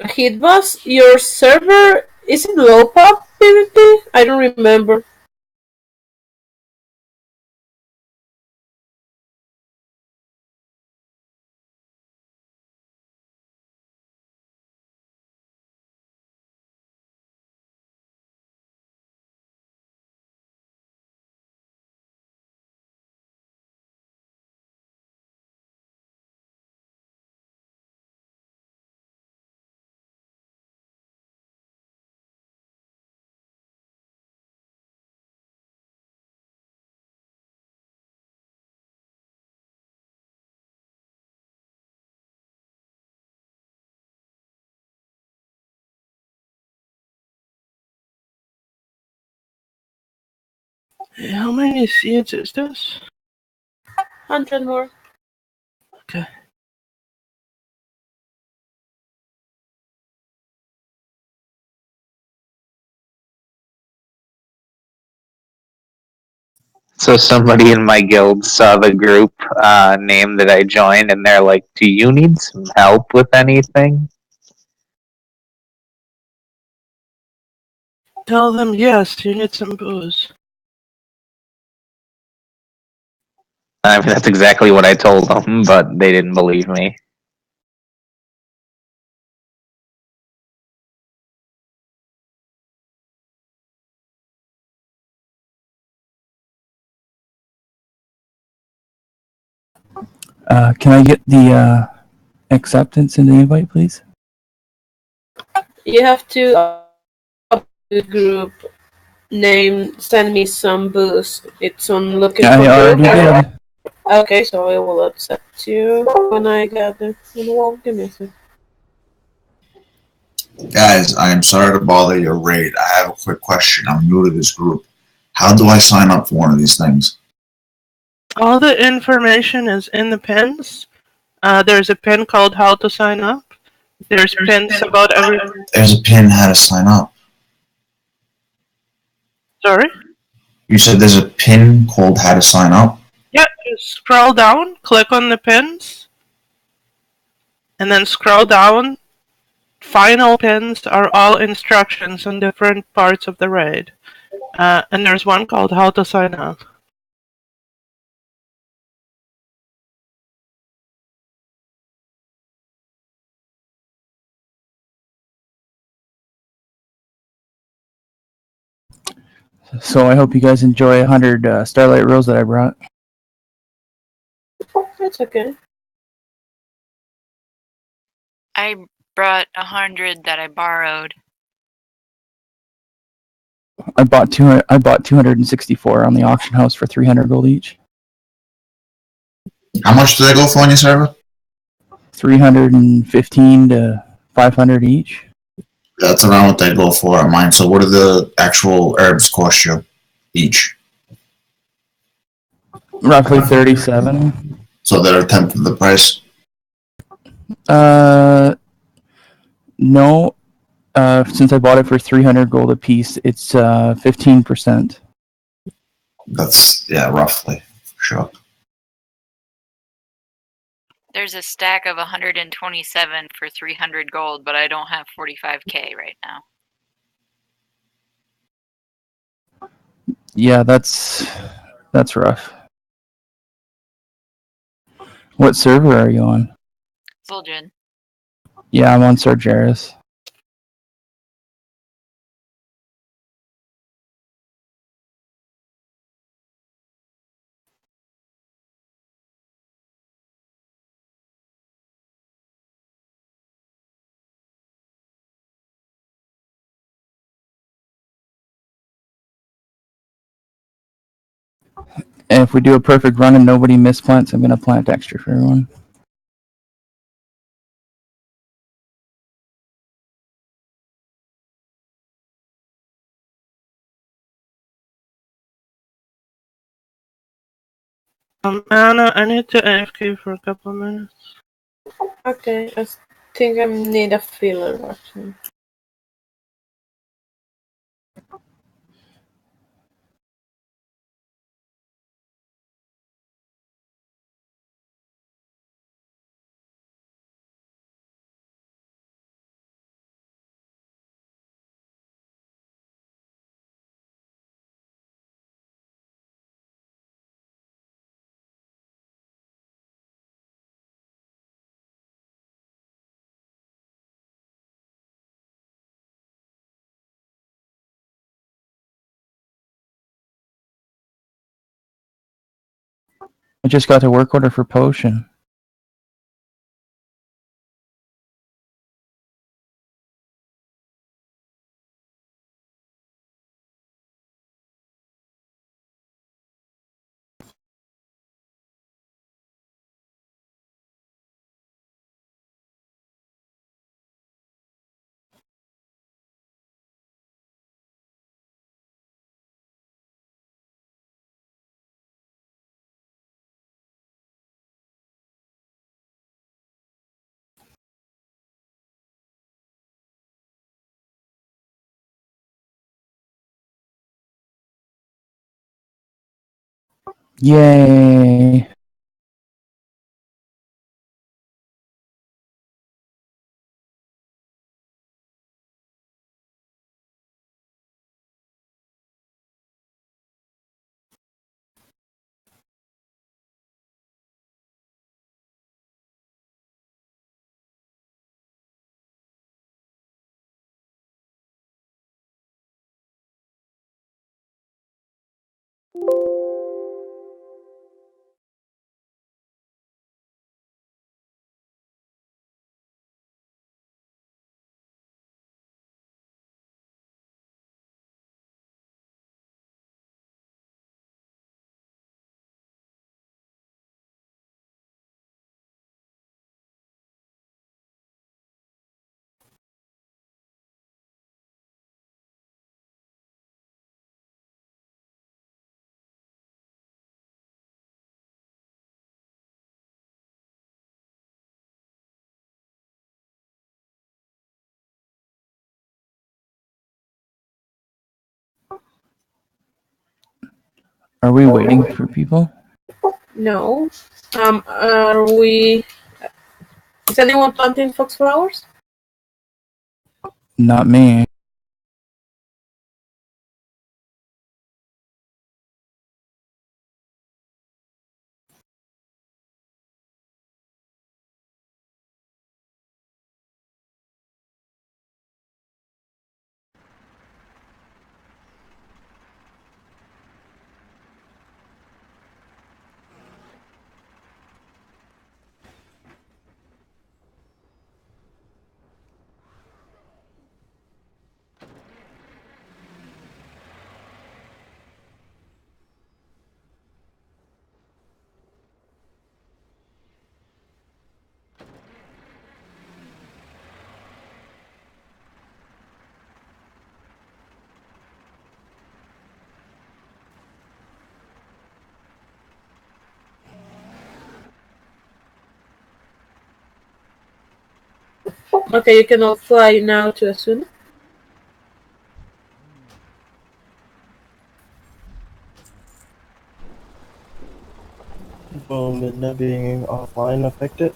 Hitbox, your server is it low pop PvP? I don't remember. How many seeds is this? 100 more. Okay. So somebody in my guild saw the group name that I joined, and they're like, "Do you need some help with anything?" Tell them yes, you need some booze. I mean, that's exactly what I told them, but they didn't believe me. Can I get the acceptance in the invite, please? You have to up the group name. Send me some boost. It's on looking I for already group. did. Okay, so I will accept you when I get it. Well, give me a second. Guys, I am sorry to bother your raid. I have a quick question. I'm new to this group. How do I sign up for one of these things? All the information is in the pins. There's a pin called How to Sign Up. There's pins about every... There's a pin how to sign up. Sorry? You said there's a pin called how to sign up? Yeah, just scroll down, click on the pins, and then scroll down. Final pins are all instructions on different parts of the raid. And there's one called How to Sign Up. So I hope you guys enjoy 100 Starlight Rose that I brought. That's okay. I brought 100 that I borrowed. I bought 264 on the auction house for 300 gold each. How much do they go for on your server? 315 to 500 each. That's around what they go for at mine. So what do the actual herbs cost you each? Roughly 37. So they're a tenth of the price? No. Since I bought it for 300 gold a piece, it's 15%. That's, yeah, roughly. Sure. There's a stack of 127 for 300 gold, but I don't have 45k right now. Yeah, that's rough. What server are you on? Fulgen. Yeah, I'm on Sargeras. And if we do a perfect run and nobody misplants, I'm gonna plant extra for everyone. Anna, I need to AFK for a couple of minutes. Okay, I think I need a filler actually. I just got a work order for potion. Yay! Are we waiting for people? No. Are we? Is anyone planting foxflowers? Not me. Okay, you can all fly now to Asuna. Will Midna being offline affect it?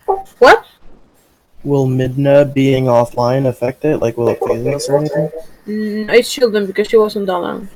What? Will Midna being offline affect it? Like, will it phase us or anything? I shielded them because she wasn't down.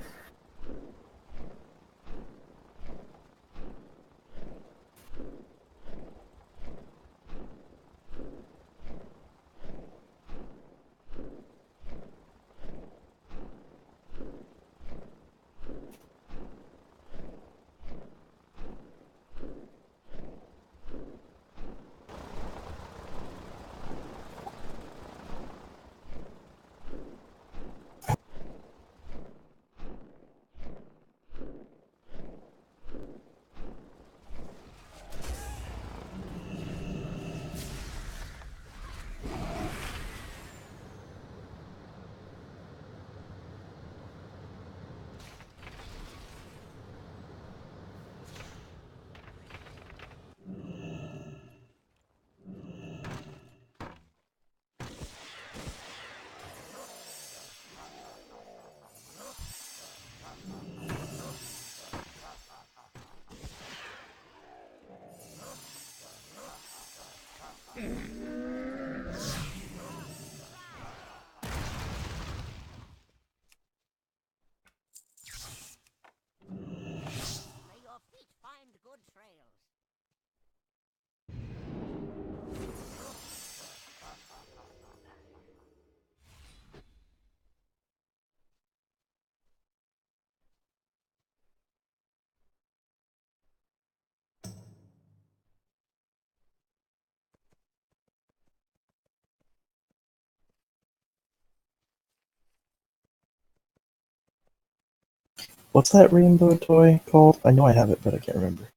What's that rainbow toy called? I know I have it, but I can't remember.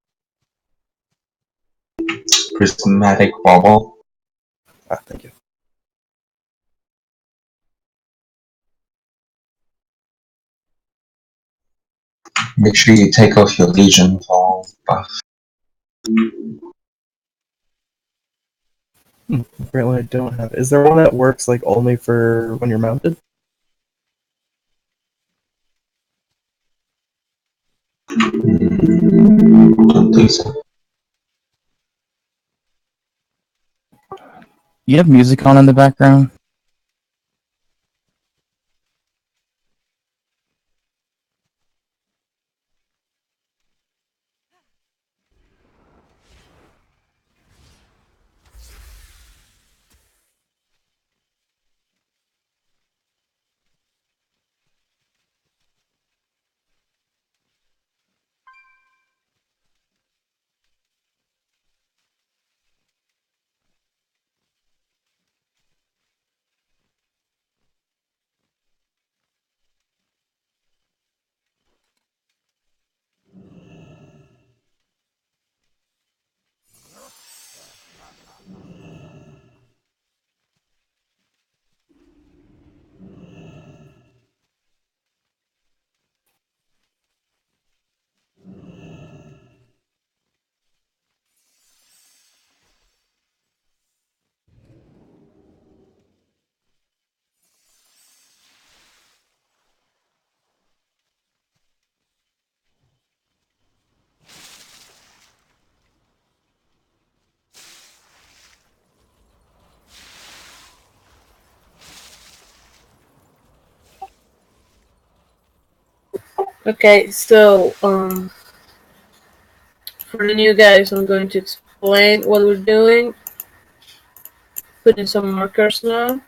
Prismatic bubble. Ah, thank you. Make sure you take off your Legion Fall buff. Apparently I don't have it. Is there one that works like only for when you're mounted? Don't think so. You have music on in the background? Okay, so for the new guys, I'm going to explain what we're doing. Put in some markers now.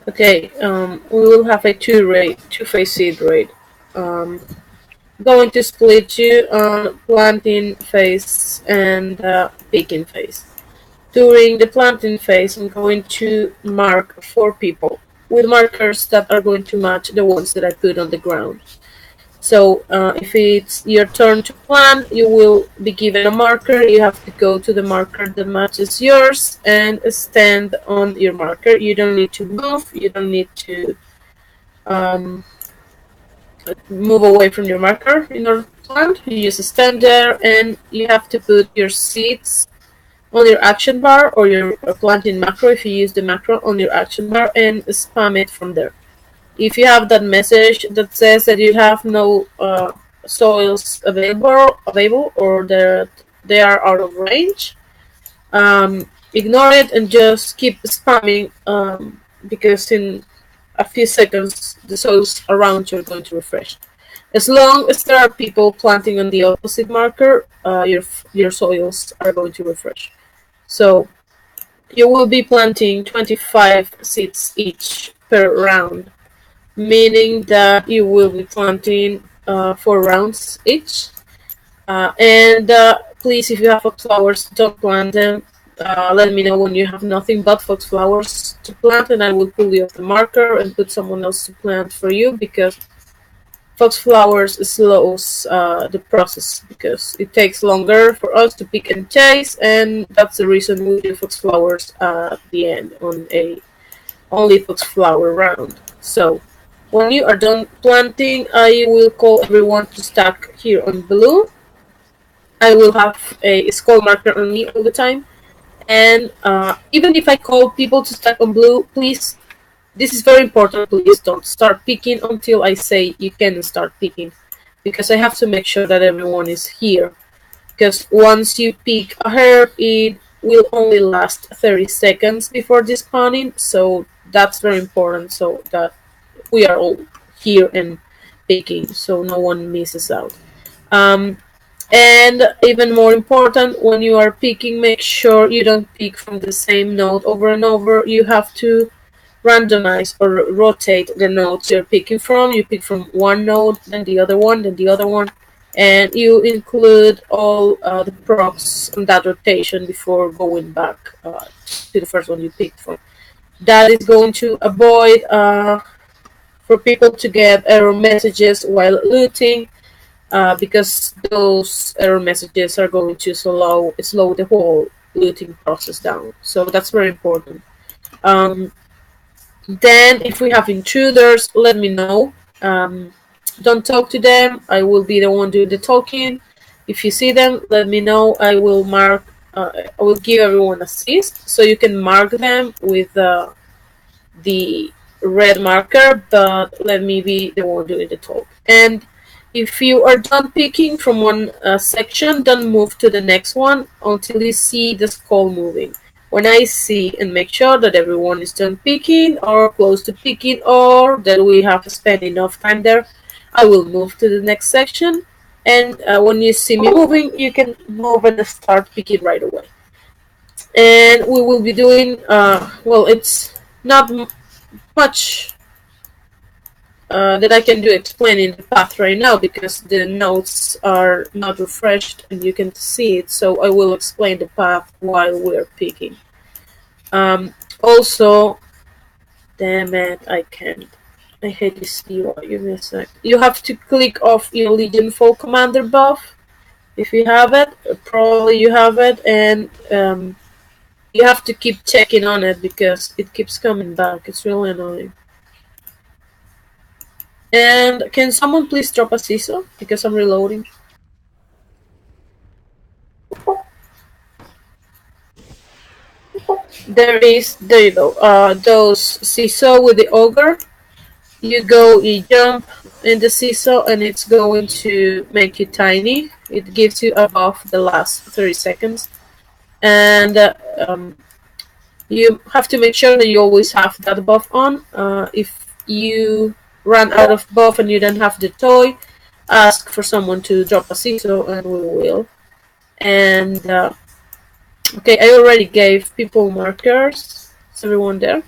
Okay, we will have a two-phase seed raid. Going to split you on planting phase and picking phase. During the planting phase, I'm going to mark 4 people with markers that are going to match the ones that I put on the ground. So if it's your turn to plant, you will be given a marker. You have to go to the marker that matches yours and stand on your marker. You don't need to move. You don't need to move away from your marker in order to plant. You just stand there and you have to put your seeds on your action bar or your planting macro if you use the macro on your action bar and spam it from there. If you have that message that says that you have no soils available or that they are out of range, ignore it and just keep spamming because in a few seconds the soils around you are going to refresh. As long as there are people planting on the opposite marker, your soils are going to refresh. So you will be planting 25 seeds each per round, meaning that you will be planting 4 rounds each. And please, if you have fox flowers, don't plant them. Let me know when you have nothing but fox flowers to plant, and I will pull you off the marker and put someone else to plant for you because fox flowers slows the process because it takes longer for us to pick and chase, and that's the reason we do fox flowers at the end on a only fox flower round. So when you are done planting, I will call everyone to stack here on blue. I will have a skull marker on me all the time. And even if I call people to stack on blue, please, this is very important, please don't start picking until I say you can start picking. Because I have to make sure that everyone is here. Because once you pick a herb, it will only last 30 seconds before despawning. So that's very important so that we are all here and picking so no one misses out. Um, And even more important, when you are picking, make sure you don't pick from the same node over and over. You have to randomize or rotate the nodes you're picking from. You pick from one node, then the other one, then the other one, and you include all the procs on that rotation before going back to the first one you picked from. That is going to avoid for people to get error messages while looting, because those error messages are going to slow the whole looting process down. So that's very important. Then, if we have intruders, let me know. Don't talk to them. I will be the one doing the talking. If you see them, let me know. I will mark. I will give everyone assist, so you can mark them with the red marker, but let me be the one doing the talk. And if you are done picking from one section, then move to the next one until you see the skull moving. When I see and make sure that everyone is done picking or close to picking, or that we have spent enough time there, I will move to the next section. And when you see me moving, you can move and start picking right away. And we will be doing, well, it's not much that I can do explaining the path right now because the notes are not refreshed and you can see it. So I will explain the path while we're picking. Also, damn it, I can't. I hate this UI. Give me a sec. You have to click off your Legion Full Commander buff if you have it. Probably you have it, and you have to keep checking on it because it keeps coming back. It's really annoying. And can someone please drop a CISO? Because I'm reloading. There you go. Those CISO with the ogre. You jump in the CISO and it's going to make you tiny. It gives you a buff the last 30 seconds. And you have to make sure that you always have that buff on. If you run out of buff and you don't have the toy, ask for someone to drop a CISO and we will. And okay, I already gave people markers. Is everyone there?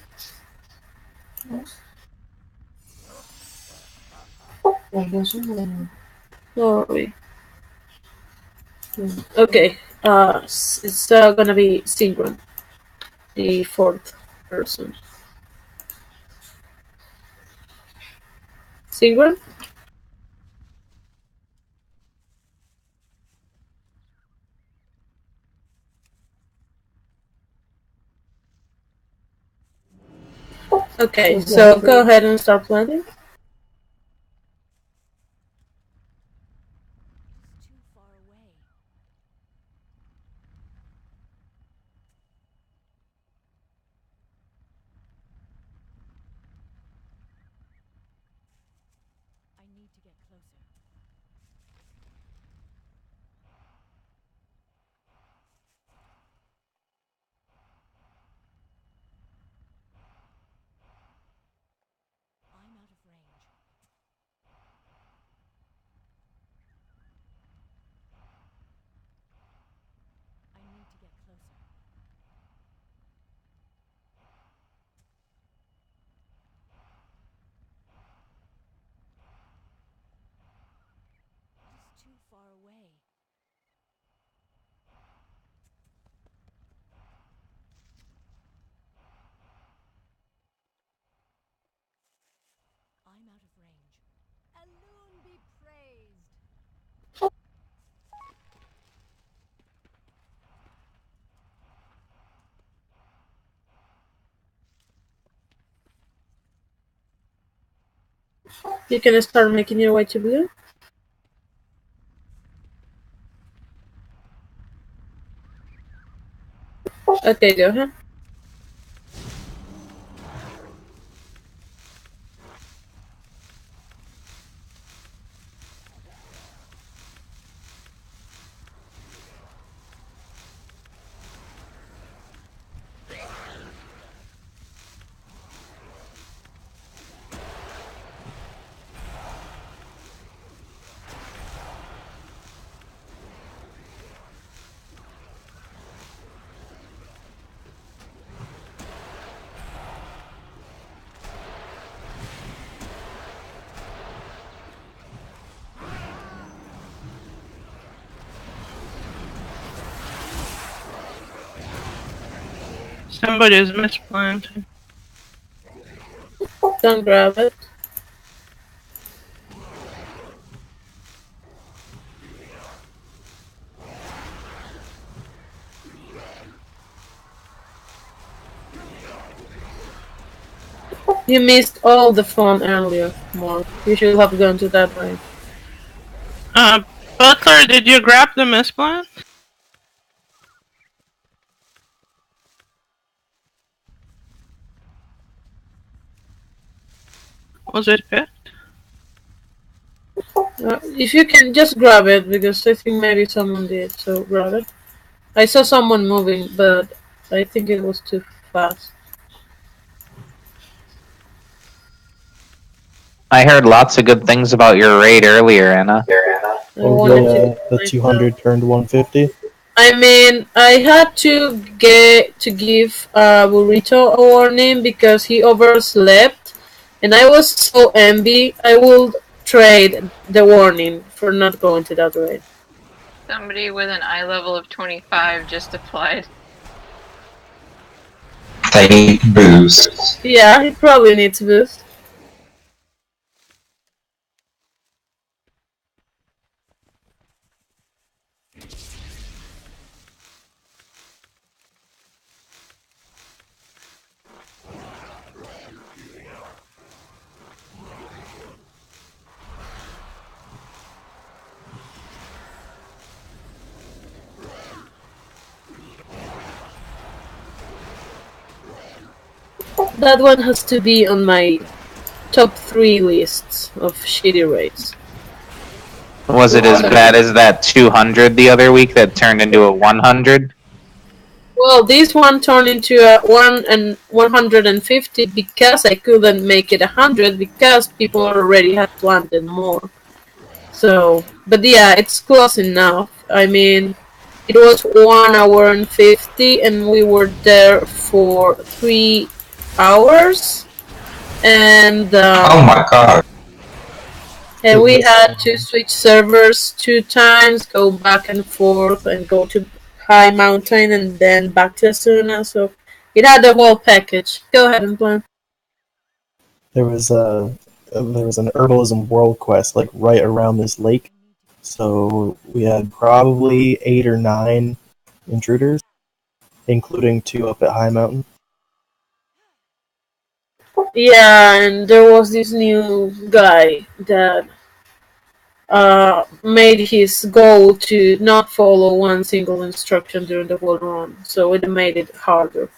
Sorry. Okay, it's gonna be Synchron, the fourth person. Synchron? Okay, so go ahead and start planning. You can start making your way to blue. Okay, go ahead. Somebody's misplanting. Don't grab it. You missed all the fun earlier, Mark. You should have gone to that way. Butler, did you grab the misplant? Was it picked? If you can, just grab it, because I think maybe someone did, so grab it. I saw someone moving, but I think it was too fast. I heard lots of good things about your raid earlier, Anna. The 200 turned 150. I mean, I had to give Burrito a warning because he overslept, and I was so envy. I would trade the warning for not going to that raid. Somebody with an eye level of 25 just applied. They need boost. Yeah, he probably needs boost. That one has to be on my top 3 lists of shitty raids. Was it as bad as that 200 the other week that turned into a 100? Well, this one turned into a 150 because I couldn't make it 100 because people already had planted more. So, but yeah, it's close enough. I mean, it was 1 hour and 50, and we were there for 3 hours. And Oh my god. and we had to switch servers 2 times, go back and forth, and go to High Mountain and then back to Asuna. So it had the whole package. Go ahead and plan. There was an herbalism world quest like right around this lake, so we had probably 8 or 9 intruders, including 2 up at High Mountain. Yeah, and there was this new guy that made his goal to not follow one single instruction during the whole run, so it made it harder.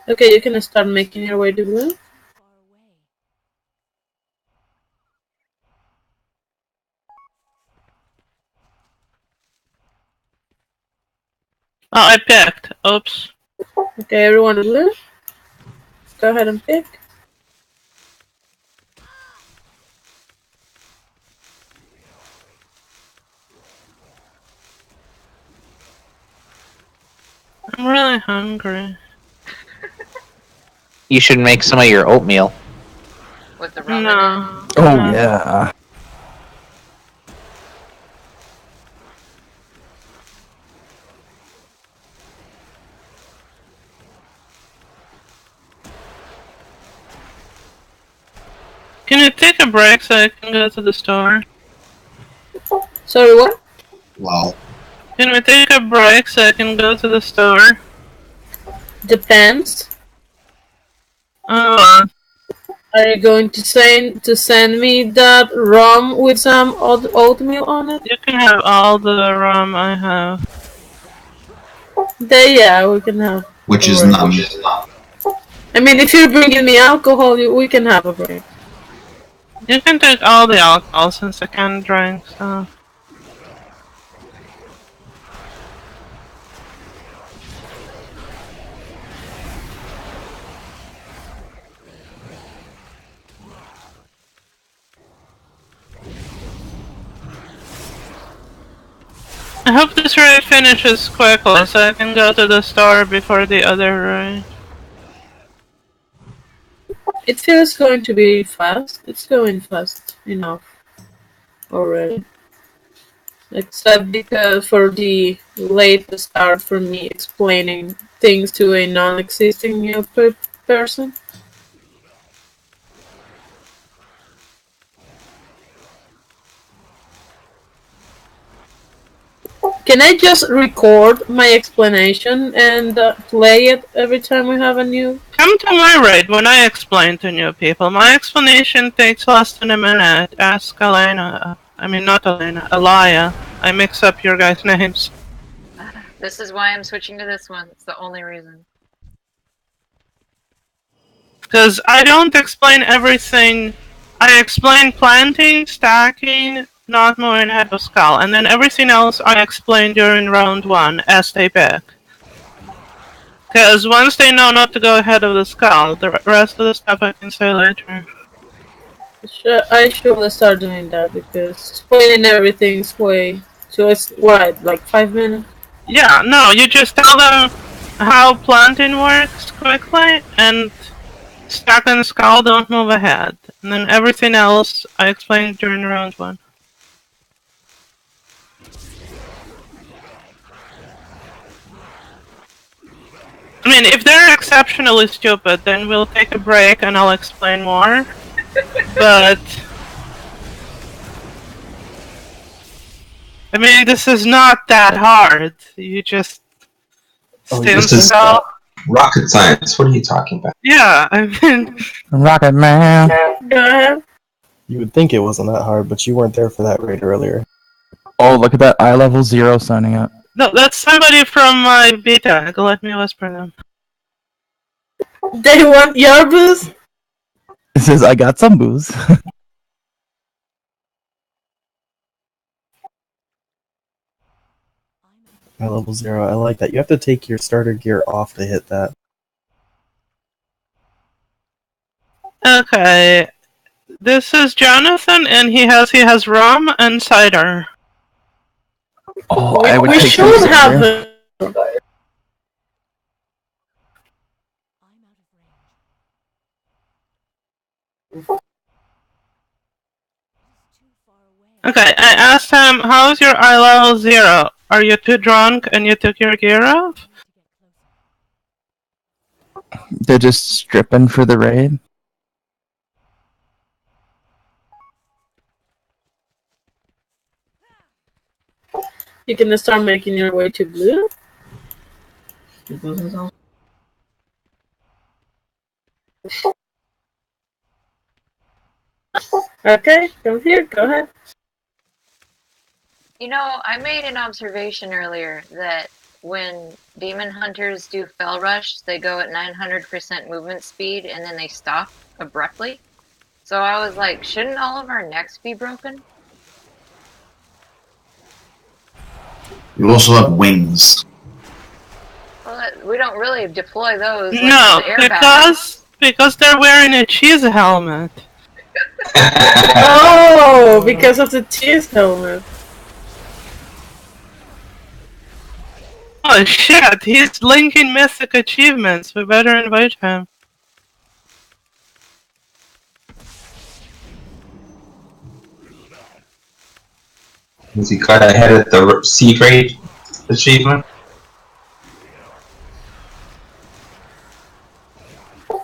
Okay, you can start making your way to blue. Oh, I picked. Oops. Okay, everyone in blue. Go ahead and pick. I'm really hungry. You should make some of your oatmeal. With the rum No. Oh, yeah. Can you take a break so I can go to the store? Sorry, what? Well, Can we take a break so I can go to the store? Depends. Oh, Are you going to send me that rum with some oatmeal on it? you can have all the rum I have. Yeah, we can have. which is Alright. none. I mean, if you're bringing me alcohol, we can have a break. You can take all the alcohol since I can't drink, so. hope this raid finishes quickly so I can go to the store before the other raid. It feels going to be fast. It's going fast enough already. Except because for the late start for me explaining things to a non-existing new person. Can I just record my explanation and play it every time we have a new? Come to my raid when I explain to new people. My explanation takes less than a minute. Ask Elena. I mean, not Elena. Elia. I mix up your guys' names. This is why I'm switching to this one. It's the only reason. Because I don't explain everything. I explain planting, stacking, not moving ahead of skull, and then everything else I explain during round 1 as they pick. Because once they know not to go ahead of the skull, the rest of the stuff I can say later. I should start doing that because explaining everything's way. So it's what, like 5 minutes? Yeah, no, you just tell them how planting works quickly, and stack and skull don't move ahead. And then everything else I explain during round 1. I mean, if they're exceptionally stupid, then we'll take a break and I'll explain more. But I mean, this is not that hard. You just stand this is still. rocket science. What are you talking about? Yeah, I mean, Rocket Man. Go ahead. You would think it wasn't that hard, but you weren't there for that raid earlier. Oh, look at that eye level 0 signing up. no, that's somebody from my beta. Let me whisper them. They want your booze? It says, I got some booze. At level 0, I like that. You have to take your starter gear off to hit that. Okay, this is Jonathan, and he has rum and cider. Oh, I would We take should some have cider. Okay, I asked him, how's your eye level 0? Are you too drunk and you took your gear off? They're just stripping for the raid. You can start making your way to blue. Okay, come here, go ahead. You know, I made an observation earlier that when demon hunters do fell rush, they go at 900% movement speed and then they stop abruptly. So I was like, shouldn't all of our necks be broken? You also have wings. Well, we don't really deploy those. Like, No, the air battle. because they're wearing a cheese helmet. Oh, because of the cheese helmet. Oh shit, he's linking mythic achievements. We better invite him. Has he got ahead of the seed rate achievement?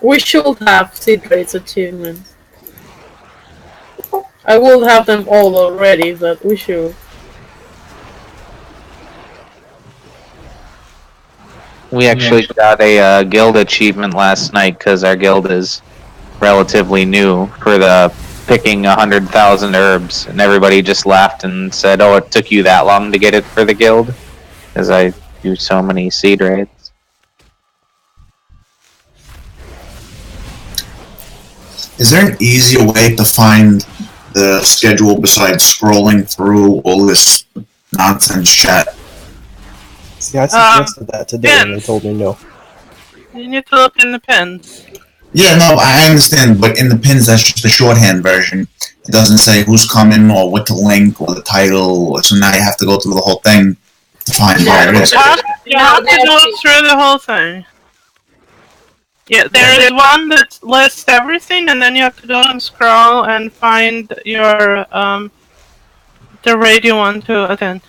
We should have secrets achievements. I will have them all already, but we should. We actually got a guild achievement last night because our guild is relatively new for the picking 100,000 herbs, and everybody just laughed and said, "Oh, it took you that long to get it for the guild," because I do so many seed raids. Is there an easier way to find the schedule besides scrolling through all this nonsense chat? See, I suggested that today and they told me no. You need to look in the pins. Yeah, no, I understand, but in the pins, that's just the shorthand version. It doesn't say who's coming or what to link or the title, so now you have to go through the whole thing Fine, there it is. You have to go through the whole thing. Yeah, there is one that lists everything, and then you have to go and scroll and find your the raid you want to attend.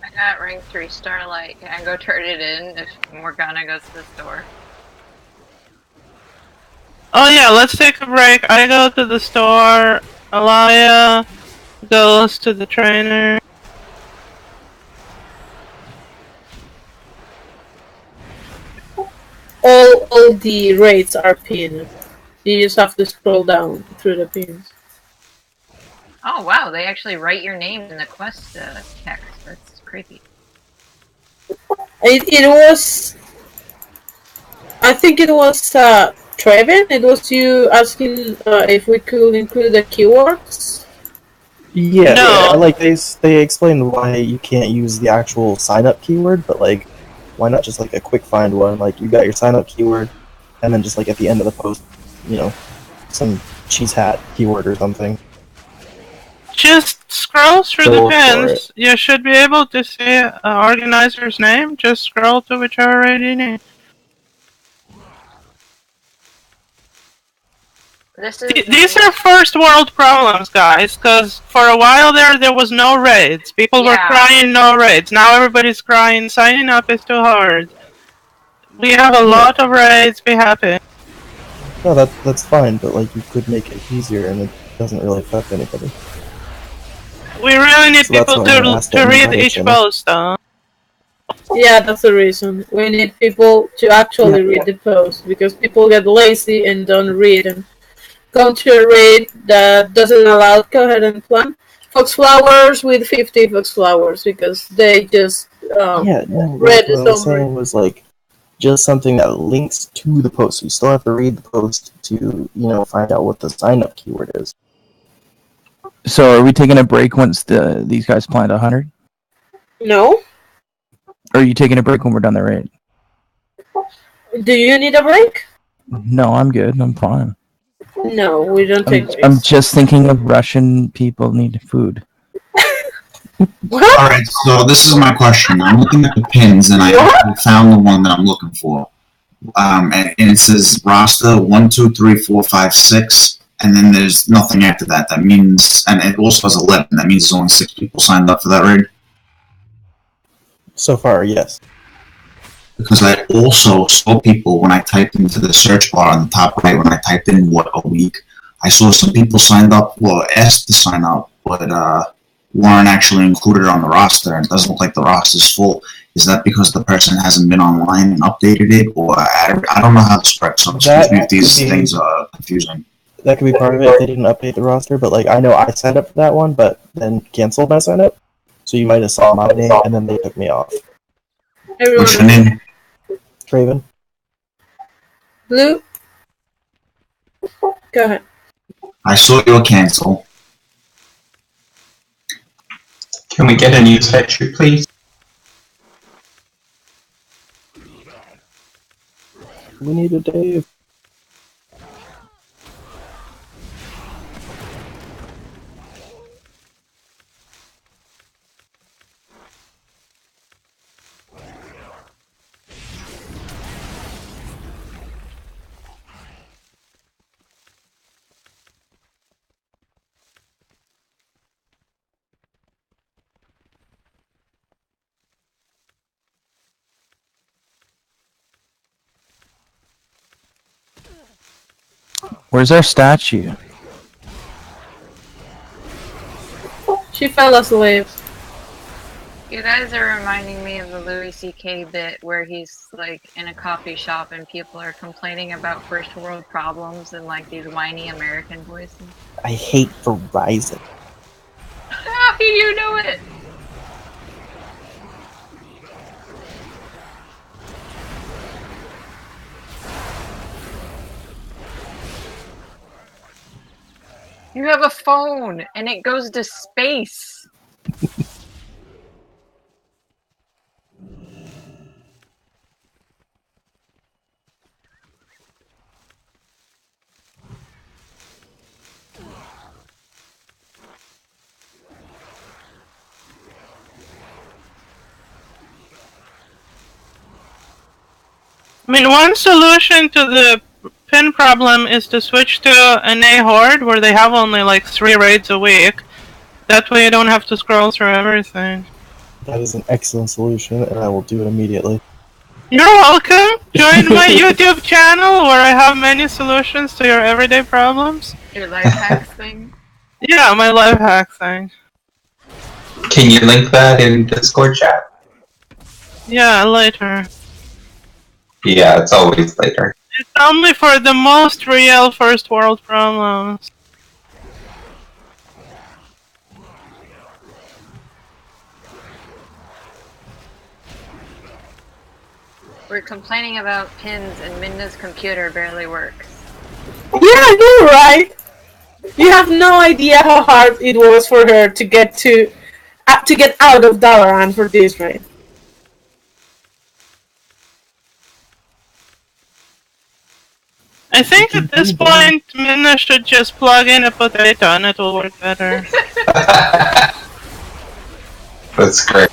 I got rank 3 Starlight. Can I go turn it in if Morgana goes to the store? Oh yeah, let's take a break. I go to the store. Alaya goes to the trainer. All the raids are pinned. You just have to scroll down through the pins. Oh wow, they actually write your name in the quest text. That's creepy. It was... I think it was Trevin. It was you asking if we could include the keywords. Yeah, No. like they explained why you can't use the actual sign up keyword, but like, why not just like a quick find one? Like you got your sign up keyword, and then just like at the end of the post, you know, some cheese hat keyword or something. Just scroll through Go the for pins. it. You should be able to see an organizer's name. Just scroll to whichever raid you need. These are first world problems, guys, because for a while there was no raids. People were crying no raids. Now everybody's crying signing up is too hard. We have a lot of raids, be happy. No, that's fine, but like you could make it easier, and it doesn't really affect anybody. We really need So that's people why I'm gonna ask to that in the read Reddit each channel. post, though. Yeah, that's the reason. We need people to actually read the post, because people get lazy and don't read and go to a raid that doesn't allow go ahead and plan Fox Flowers with 50 Fox Flowers because they just Yeah, no, read what I was saying was like just something that links to the post. So you still have to read the post to, find out what the sign up keyword is. So are we taking a break once these guys plant 100? No. Or are you taking a break when we're done the raid? Do you need a break? No, I'm good. I'm fine. No, we don't take breaks. I'm just thinking of Russian people need food. Alright, so this is my question. I'm looking at the pins and I found the one that I'm looking for. And it says roster 1, 2, 3, 4, 5, 6, and then there's nothing after that. That means, and it also has 11. That means there's only 6 people signed up for that raid. So far, yes. Because I also saw people when I typed into the search bar on the top right, when I typed in what a week, I saw some people signed up, well, asked to sign up, but weren't actually included on the roster, and it doesn't look like the roster's full. Is that because the person hasn't been online and updated it, or I don't know how this works, so excuse me if these things are confusing. That could be part of it if they didn't update the roster, but like I know I signed up for that one, but then canceled my sign up. So you might have saw my name and then they took me off. What's your name? Traven. Blue? Go ahead. I saw your cancel. Can we get a new spreadsheet, please? We need a Dave. Where's our statue? She fell asleep. You guys are reminding me of the Louis C.K. bit where he's like in a coffee shop and people are complaining about first world problems in like these whiny American voices. I hate Verizon. How do you know it? You have a phone and it goes to space. I mean, one solution to the pin problem is to switch to an A horde where they have only like 3 raids a week. That way you don't have to scroll through everything. That is an excellent solution, and I will do it immediately. You're welcome! Join my YouTube channel where I have many solutions to your everyday problems. Your life hacks thing. Yeah, my life hack thing. Can you link that in Discord chat? Yeah, later. Yeah, it's always later. It's only for the most real first world problems. We're complaining about pins and Minda's computer barely works. Yeah, you're right. You have no idea how hard it was for her to get out of Dalaran for this raid. I think at this point, Minna should just plug in a potato and it will work better. That's great.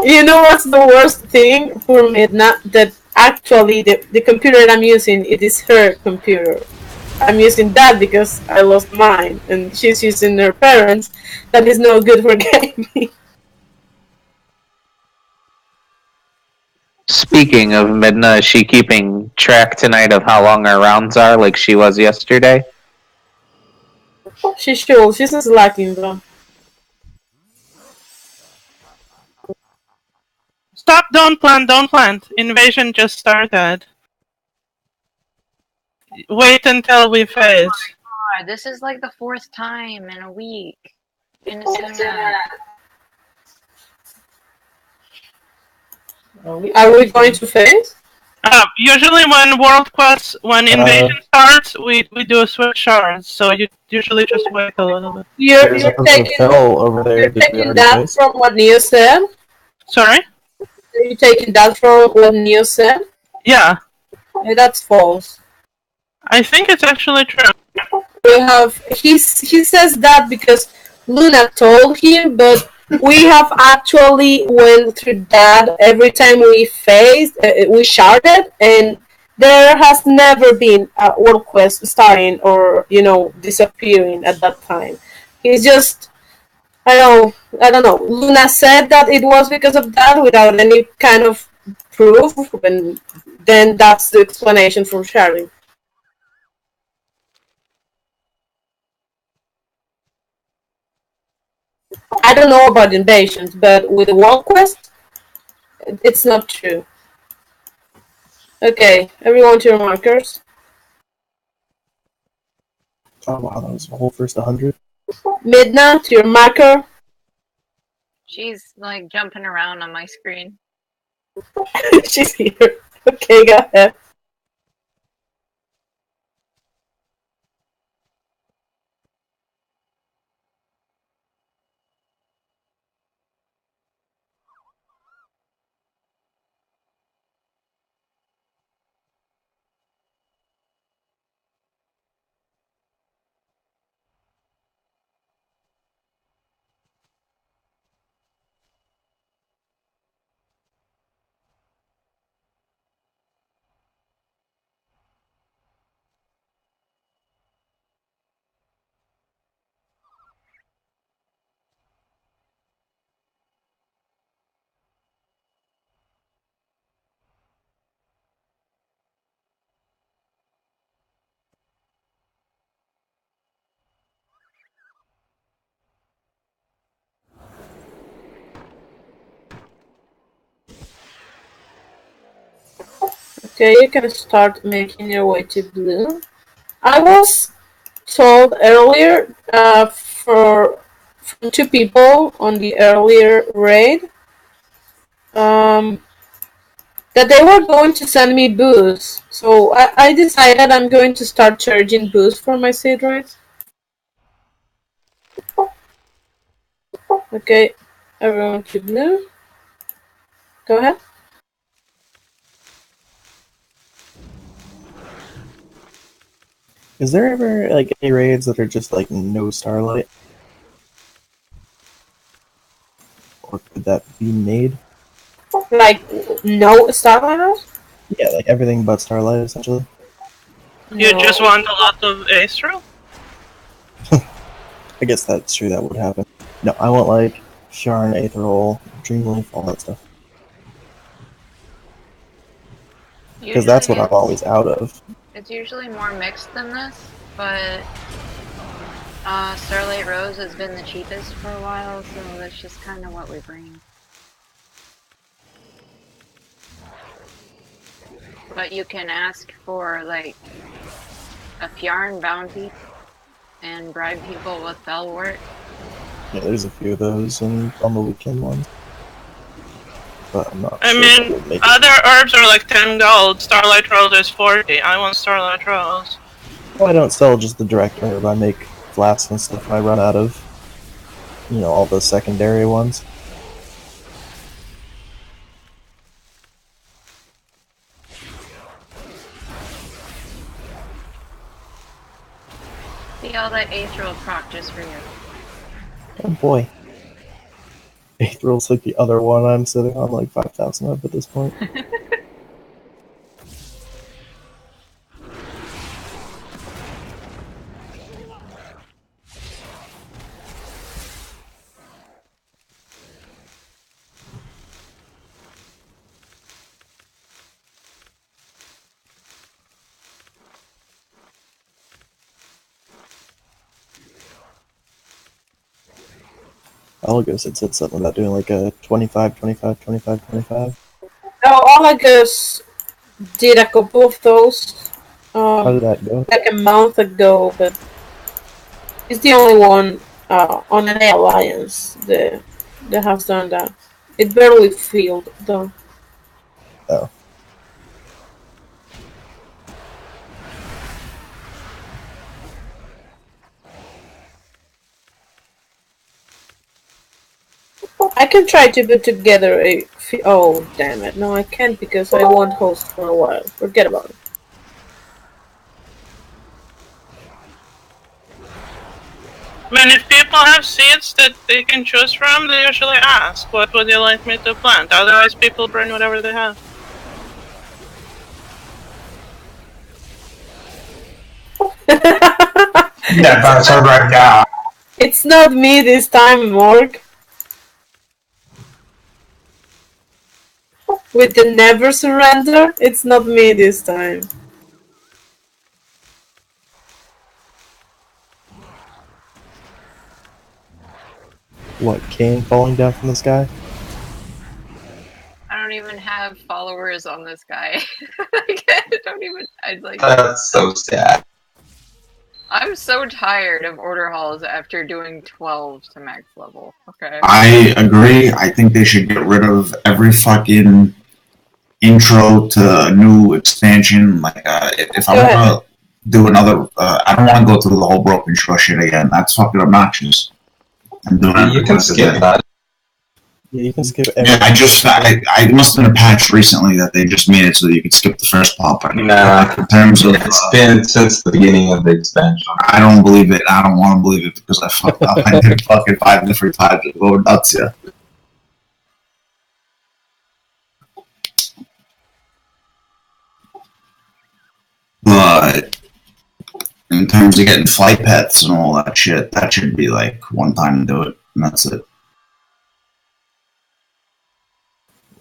You know what's the worst thing for Midna? That actually the computer that I'm using, it is her computer. I'm using that because I lost mine, and she's using her parents. That is no good for gaming. Speaking of Midna, is she keeping track tonight of how long our rounds are like she was yesterday? She should. She's not slacking though. Stop, don't plant. Invasion just started. Wait until we phase. God, this is like the 4th time in a week. In a Are we going to phase? Usually when invasion starts, we do switch shards, so you usually just wait a little bit. You're taking over there. You're taking that from what Neo said? Sorry? Are you taking that from what Neo said? Yeah. Yeah, that's false. I think it's actually true. He says that because Luna told him, but we have actually went through that every time we faced, we sharded, and there has never been a world quest starting or disappearing at that time. He's just I don't know. Luna said that it was because of that without any kind of proof, and then that's the explanation from sharing. I don't know about invasions, but with the world quest, it's not true. Okay, everyone to your markers. Oh wow, that was a whole first 100. Midna to your marker. She's like jumping around on my screen. She's here. Okay, go ahead. Okay, you can start making your way to blue. I was told earlier from 2 people on the earlier raid that they were going to send me boosts. So I decided I'm going to start charging boosts for my seed raids. Okay, everyone to blue. Go ahead. Is there ever like any raids that are just like no starlight? Or could that be made? Like, no Starlight Rose? Yeah, like everything but Starlight, essentially. You No. just want a lot of Aetherol? I guess that's true, that would happen. No, I want like Sharn, Aetherol, Dreamleaf, all that stuff. Because that's what I'm always out of. It's usually more mixed than this, but Starlight Rose has been the cheapest for a while, so that's just kind of what we bring. But you can ask for, like, a Fjarn bounty and bribe people with Bellwort. Yeah, there's a few of those on the weekend ones. But I'm not I sure mean, if we'll make it. other herbs are like 10 gold. Starlight Rose is 40. I want Starlight Rose. Well, I don't sell just the direct herb. I make flasks and stuff when I run out of, all the secondary ones. See all that Aetherol proc just for you. Oh boy. Aetherol's like the other one I'm sitting on like 5,000 of at this point. Algos had said something about doing like a 25, 25, 25, 25. No, Olagus did a couple of those How did that go? like a month ago, but he's the only one on an alliance that has done that. It barely filled though. Oh. I can try to put together a. Oh damn it! No, I can't because I won't host for a while. Forget about it. I mean, if people have seeds that they can choose from, they usually ask, what would you like me to plant? Otherwise, people bring whatever they have. Yeah, that's her right now. It's not me this time, Morg. With the never surrender, it's not me this time. What, Kane falling down from the sky? I don't even have followers on this guy. I don't even. That's so sad. I'm so tired of order halls after doing 12 to max level. Okay. I agree. I think they should get rid of every fucking intro to a new expansion. Like, if I want to do another, I don't want to go through the whole broken shore shit again. That's fucking obnoxious. I'm doing it. You can skip that. Yeah, you can skip Yeah, I must have been a patch recently that they just made it so that you could skip the first part. Nah, in terms of, it's been since the beginning of the expansion. I don't believe it. I don't want to believe it because I fucked up. I did fucking 5 different times. It's going nuts, yeah. But in terms of getting flight pets and all that shit, that should be like one time to do it, and that's it.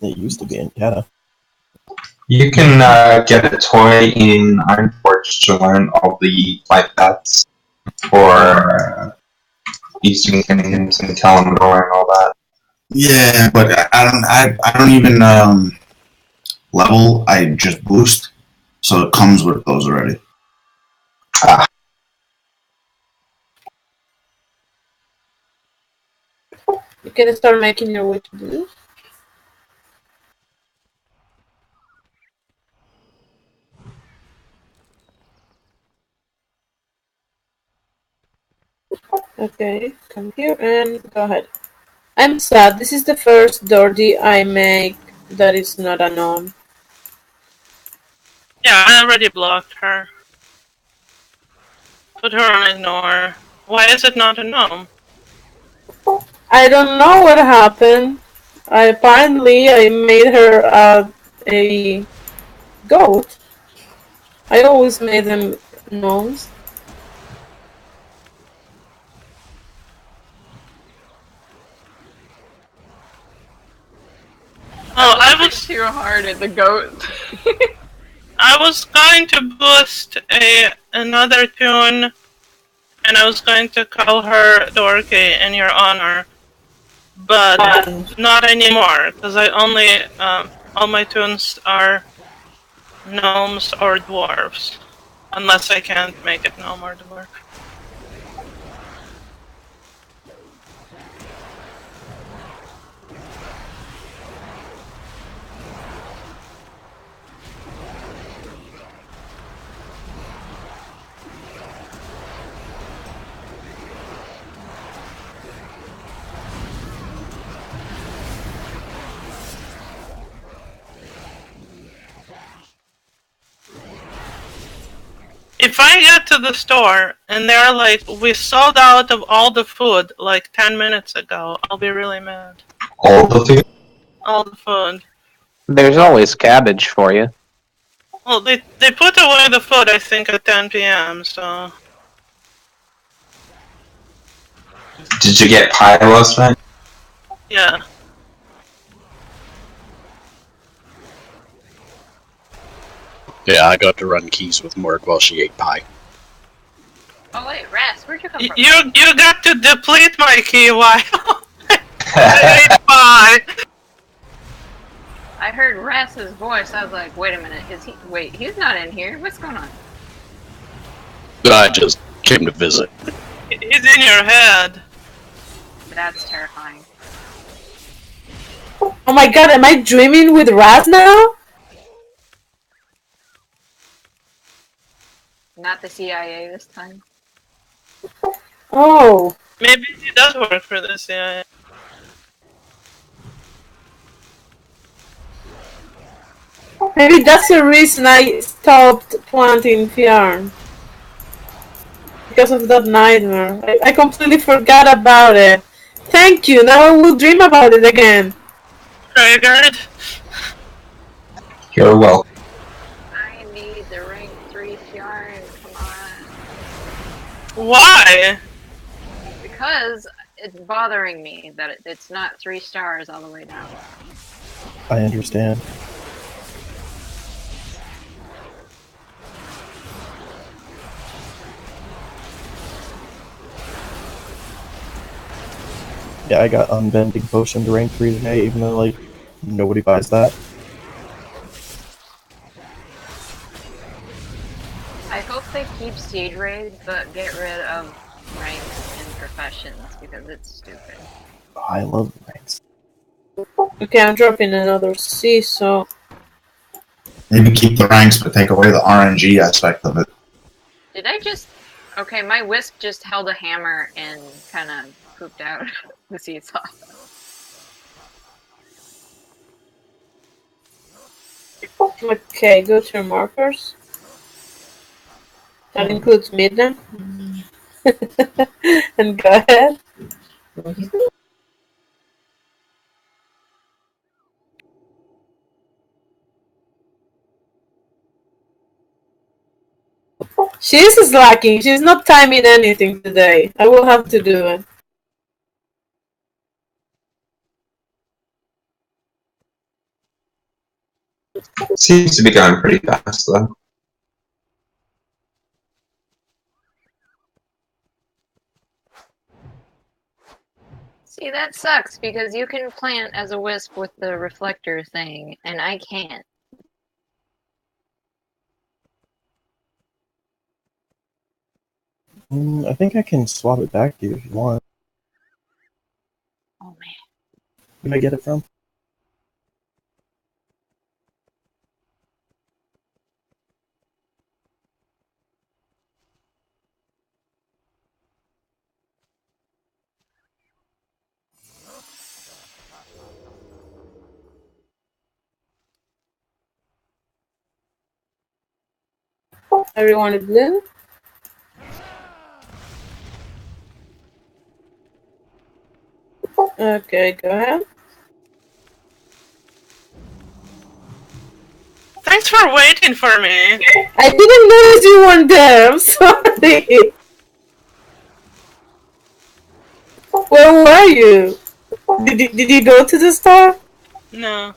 It used to be in Canada. You can get a toy in Ironforge to learn all the flight paths for using things and Kalimdor and all that. Yeah, but I don't even level. I just boost, so it comes with those already. Ah. You can start making your way to blue. Okay, come here and go ahead. I'm sad. This is the first Dordy I make that is not a gnome. Yeah, I already blocked her. Put her on ignore. Why is it not a gnome? I don't know what happened. I made her a goat. I always made them gnomes. Oh, I laughing was too hard at the goat. I was going to boost another tune, and I was going to call her Dorky in your honor, but not anymore because I only all my tunes are gnomes or dwarves, unless I can't make it gnome or dwarf. If I get to the store and they're like, we sold out of all the food like 10 minutes ago, I'll be really mad. All the food? All the food. There's always cabbage for you. Well, they put away the food, I think, at 10 p.m., so... Did you get pie last night? Yeah. Yeah, I got to run keys with Morg while she ate pie. Oh wait, Ras, where'd you come from? You got to deplete my key while I ate pie! I heard Ras's voice. I was like, wait a minute, wait, he's not in here. What's going on? I just came to visit. He's in your head. That's terrifying. Oh my god, am I dreaming with Raz now? Not the CIA this time. Oh. Maybe he does work for the CIA. Maybe that's the reason I stopped planting yarn. Because of that nightmare. I completely forgot about it. Thank you, now I will dream about it again. Triggered. You're welcome. I need the rank 3 yarn, come on. Why? Because it's bothering me that it's not 3 stars all the way down. I understand. Yeah, I got Unbending Potion to rank 3 today, even though, like, nobody buys that. I hope they keep Siege Raid, but get rid of ranks and professions, because it's stupid. Oh, I love ranks. Okay, I'm dropping another C, so... Maybe keep the ranks, but take away the RNG aspect of it. Did I just... Okay, my Wisp just held a hammer and kind of pooped out the seesaw. Okay, go to your markers. That includes Midden. And go ahead. She's slacking. She's not timing anything today. I will have to do it. Seems to be going pretty fast, though. See, that sucks, because you can plant as a Wisp with the reflector thing, and I can't. I think I can swap it back to you if you want. Oh man. Who did I get it from? Everyone is blue? Okay, go ahead. Thanks for waiting for me. I didn't notice you weren't there. I'm sorry. Where were you? Did you go to the store? No.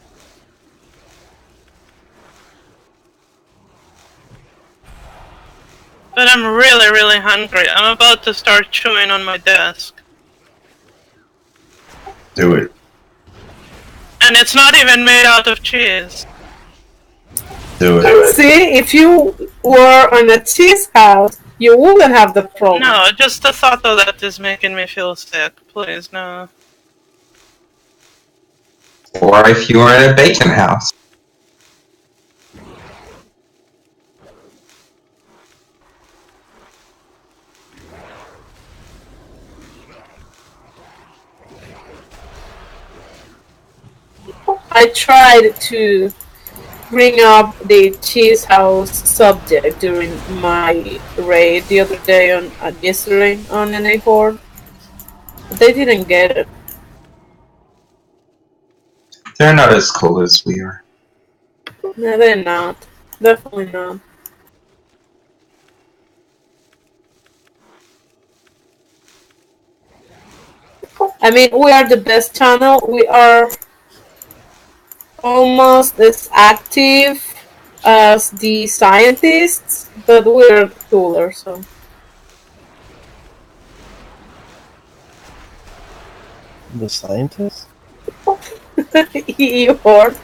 But I'm really, really hungry. I'm about to start chewing on my desk. Do it. And it's not even made out of cheese. Do it. See, if you were on a cheese house, you wouldn't have the problem. No, just the thought of that is making me feel sick. Please, no. Or if you were in a bacon house. I tried to bring up the cheese house subject during my raid the other day yesterday on NA Horde. But they didn't get it. They're not as cool as we are. No, they're not. Definitely not. I mean, we are the best channel. We are almost as active as the scientists, but we're cooler, so. The scientist? EU Horde.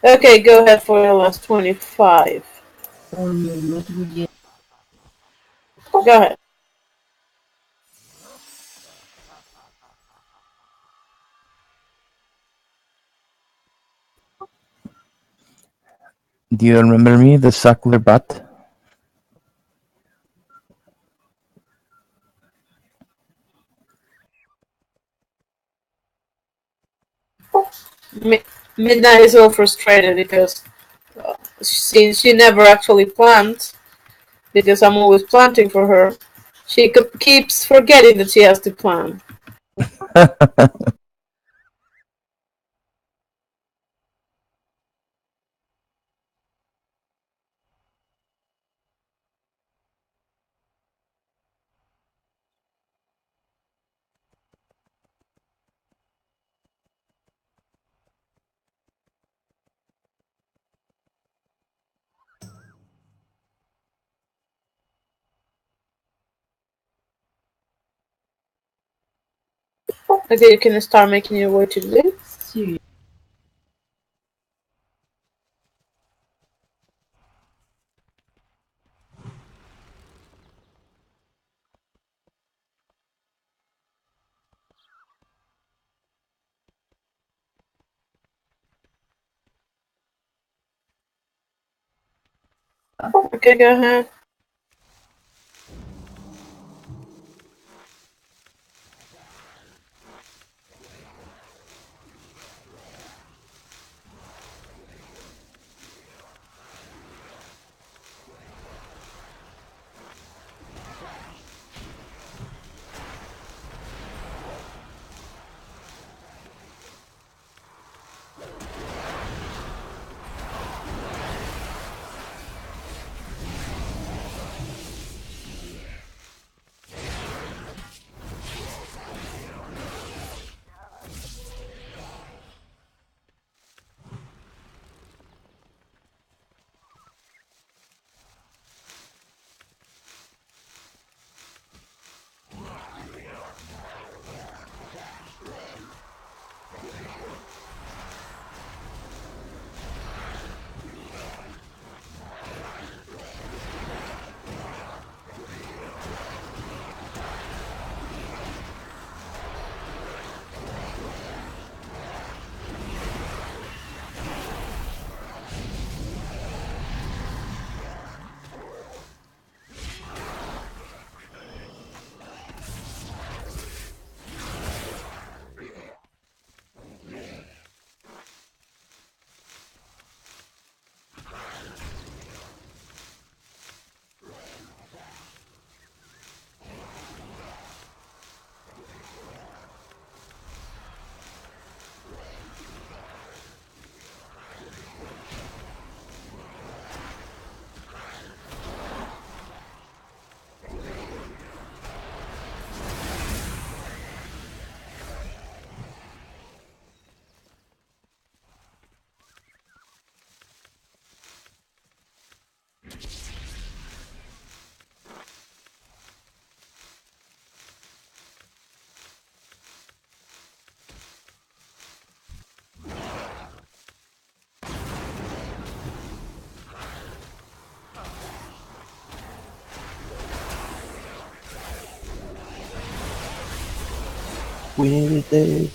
Okay, go ahead for your last 25. Go ahead. Do you remember me, the suckler butt? Midnight is all frustrated because since she never actually plants, because I'm always planting for her, she keeps forgetting that she has to plant. Okay, you can start making your way to this. Okay, go ahead. We need it, Dave.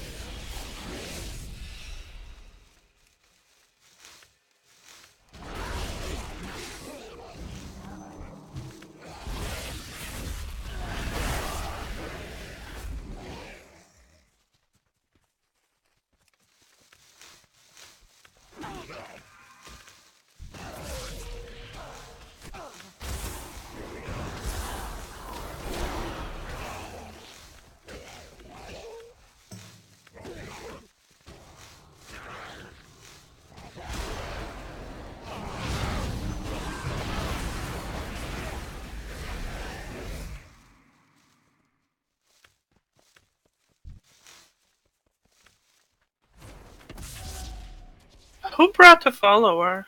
Who brought the follower?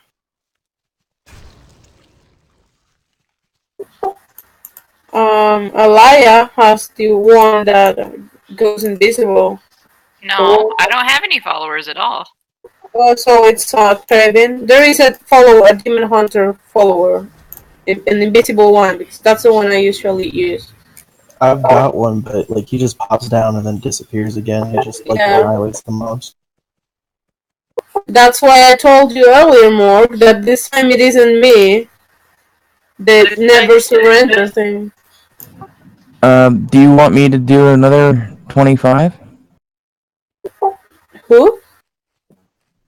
Alaya has the one that goes invisible. No, I don't have any followers at all. So it's Trevin. There is a follower, a demon hunter follower, an invisible one, because that's the one I usually use. I've got one, but like he just pops down and then disappears again. It just like annihilates the mobs. That's why I told you earlier, Morg, that this time it isn't me. The never surrender thing. Do you want me to do another 25? Who?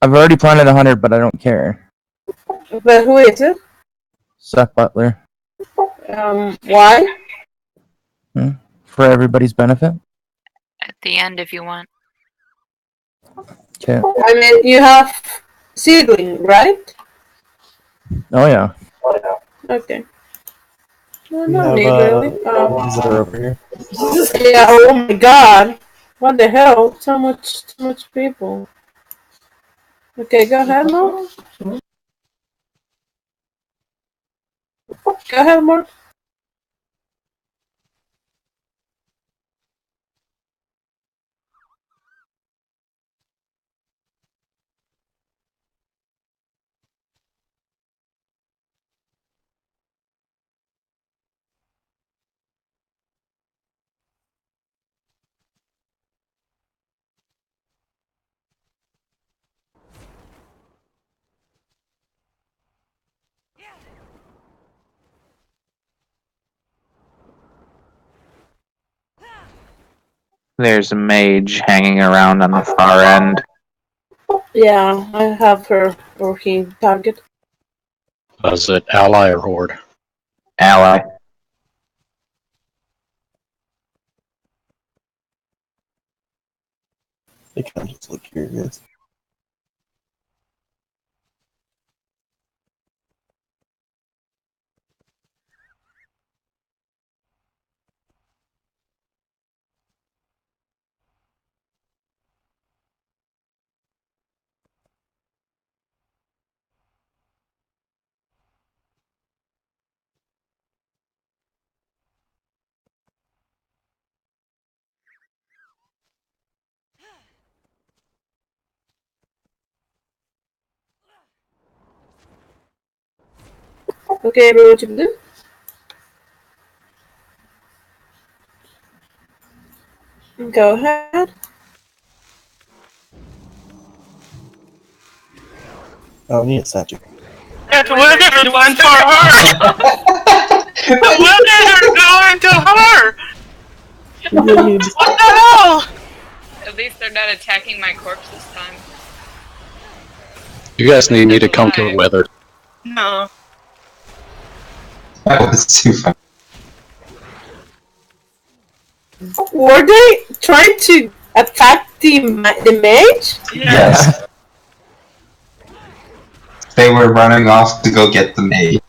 I've already planted 100, but I don't care. But who is it? Seth Butler. Why? For everybody's benefit. At the end, if you want. Okay. I mean, you have seedling, right? Oh yeah. Okay. No, We not have me, really. visitor over here. Yeah, oh my god. What the hell? So much people. Okay, go ahead, Mark. Go ahead, Mark. There's a mage hanging around on the far end. Yeah, I have her working target. Was it ally or horde? Ally. They kind of just look curious. Okay, everyone, what you do? Go ahead. Oh, we need a statue. That wizard went for her! The wizard going to her! What the hell? At least they're not attacking my corpse this time. You guys need me to come to the weather. No. That was too funny. Were they trying to attack the mage? Yes. They were running off to go get the maid.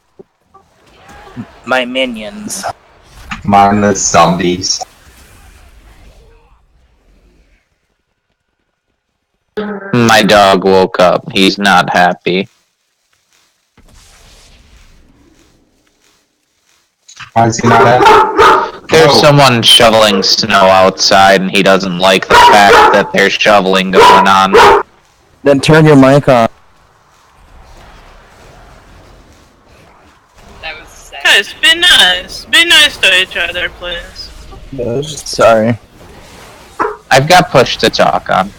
My minions. Mindless zombies. My dog woke up. He's not happy. Why is he not at? There's someone shoveling snow outside, and he doesn't like the fact that there's shoveling going on. Then turn your mic off. That was sad. Guys, be nice. Be nice to each other, please. No, it's just Sorry. I've got push to talk on.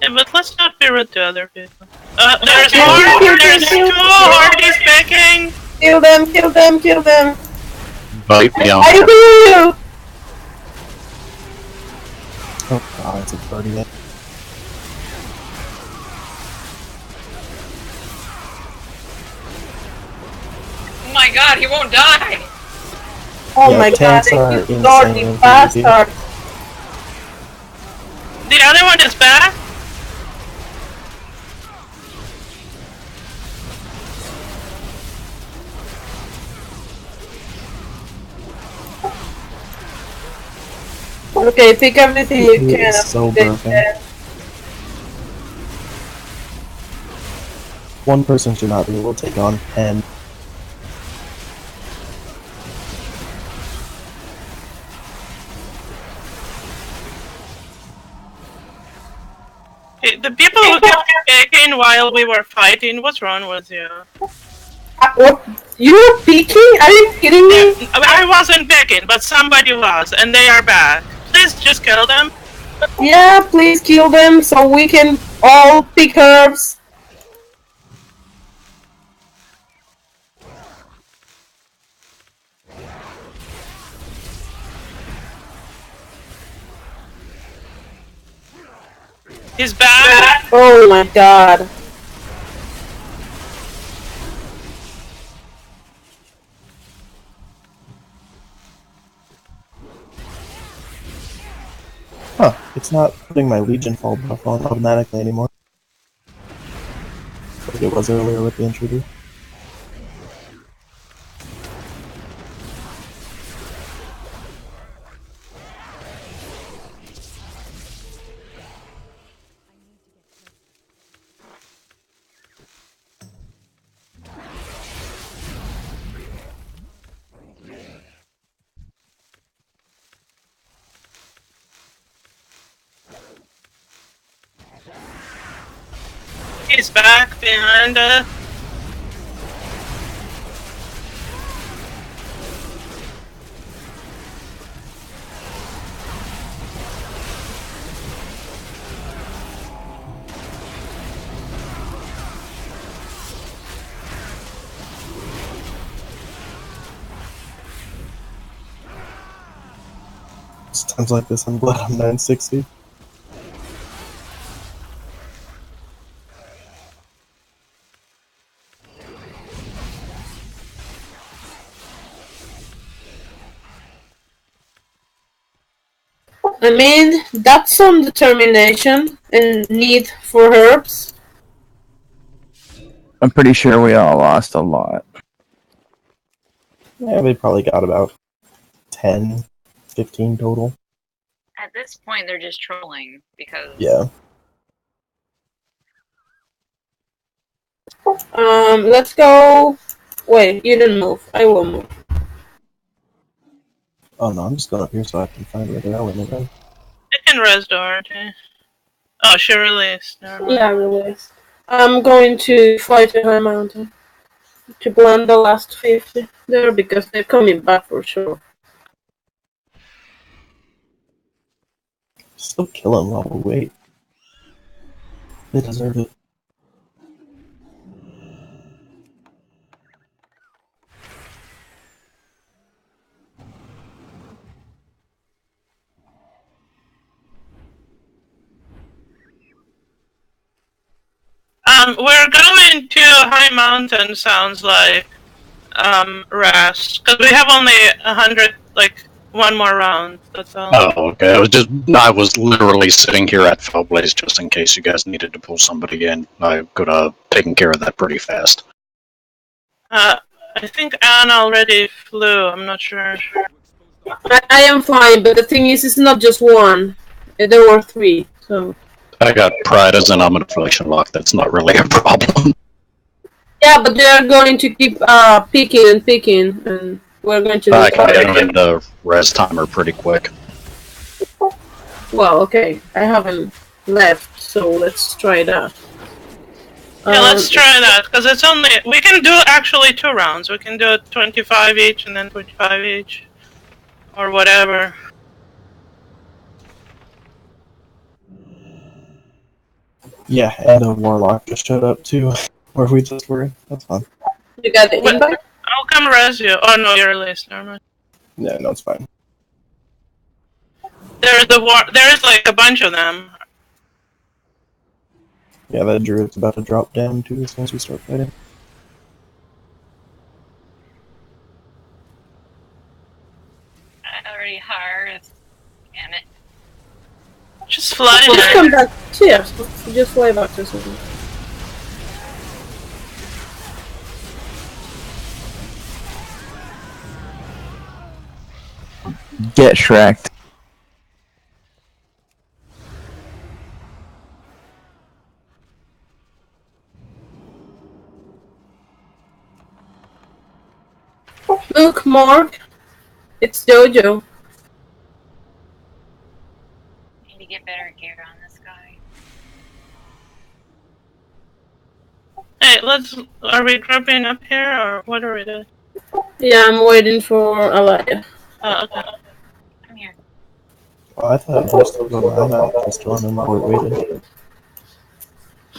Yeah, but let's not be rude to other people. There's more! There's two Hardys picking! Kill them, kill them, kill them! Bite me on. I hear you! Oh god, it's a birdie. Oh my god, he won't die! Oh Yeah, my god, tanks are you insane dirty in PvP. bastard! The other one is back? Okay, pick everything you He can. is so up to broken. this. One person should not be able to take on 10. The people who kept picking while we were fighting, what's wrong with you? What? You were peeking? Are you kidding me? I wasn't picking, but somebody was, and they are back. Please just kill them. Yeah, please kill them so we can all pick herbs. He's back. Oh my god. Huh, it's not putting my Legion fall buff on automatically anymore. Like it was earlier with the intruder. He's back behind us. It's times like this, I'm glad I'm 960. I mean, that's some determination and need for herbs. I'm pretty sure we all lost a lot. Yeah, they probably got about 10, 15 total. At this point, they're just trolling because. Yeah. Let's go. Wait, you didn't move. I will move. Oh no, I'm just going up here so I can find where they are when they're done. I can res Dorothy. Oh, she released. Never mind. Yeah, release. I'm going to fly to High Mountain to blend the last 50 there because they're coming back for sure. Still kill them while we wait. They deserve it. We're going to High Mountain, sounds like. Rest. Because we have only 100, like, one more round, that's all. Oh, okay. I was literally sitting here at Fellblaze just in case you guys needed to pull somebody in. I could have taken care of that pretty fast. I think Anne already flew, I'm not sure. I am fine, but the thing is, it's not just one. There were 3, so... I got Pride as an Omniflation lock. That's not really a problem. Yeah, but they're going to keep picking and picking, and we're going to... I can get them into res timer pretty quick. Well, okay, I haven't left, so let's try that. Yeah, let's try that, because it's only... We can do actually 2 rounds. We can do 25 each and then 25 each. Or whatever. Yeah, and a warlock just showed up too, where we just were. That's fun. You got the invite? I'll come res you. Oh no, you're late. Never mind. Yeah, no, it's fine. There's like a bunch of them. Yeah, that druid's about to drop down too as soon as we start fighting. I already hard. Damn it. Just fly Just there. come back. Yeah, just fly back to something. Get Shrek'd. Look, Mark. It's Jojo. Need to get better gear on this guy. Hey, are we dropping up here, or what are we doing? Yeah, I'm waiting for Alaya. Oh, okay. Come here. Oh, I thought most of them I'm out just chilling in Port waiting.